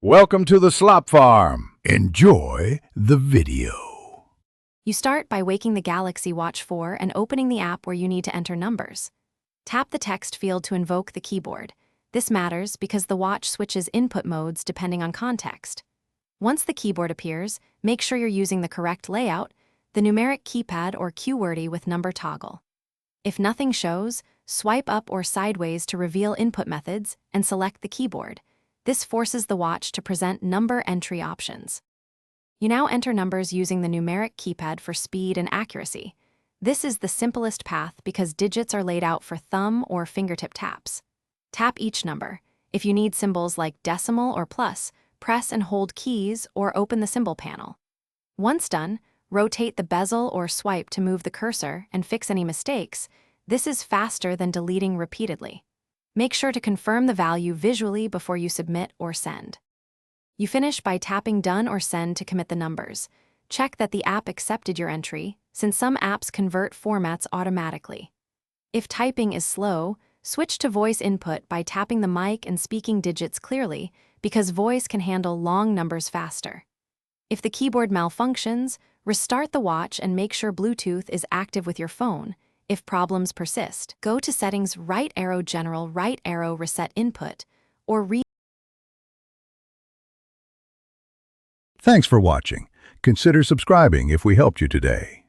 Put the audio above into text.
Welcome to the Slop Farm. Enjoy the video. You start by waking the Galaxy Watch 4 and opening the app where you need to enter numbers. Tap the text field to invoke the keyboard. This matters because the watch switches input modes depending on context. Once the keyboard appears, make sure you're using the correct layout, the numeric keypad or QWERTY with number toggle. If nothing shows, swipe up or sideways to reveal input methods and select the keyboard. This forces the watch to present number entry options. You now enter numbers using the numeric keypad for speed and accuracy. This is the simplest path because digits are laid out for thumb or fingertip taps. Tap each number. If you need symbols like decimal or plus, press and hold keys or open the symbol panel. Once done, rotate the bezel or swipe to move the cursor and fix any mistakes. This is faster than deleting repeatedly. Make sure to confirm the value visually before you submit or send. You finish by tapping Done or Send to commit the numbers. Check that the app accepted your entry, since some apps convert formats automatically. If typing is slow, switch to voice input by tapping the mic and speaking digits clearly, because voice can handle long numbers faster. If the keyboard malfunctions, restart the watch and make sure Bluetooth is active with your phone. If problems persist, go to Settings, right arrow General, right arrow Reset Input, or Thanks for watching. Consider subscribing if we helped you today.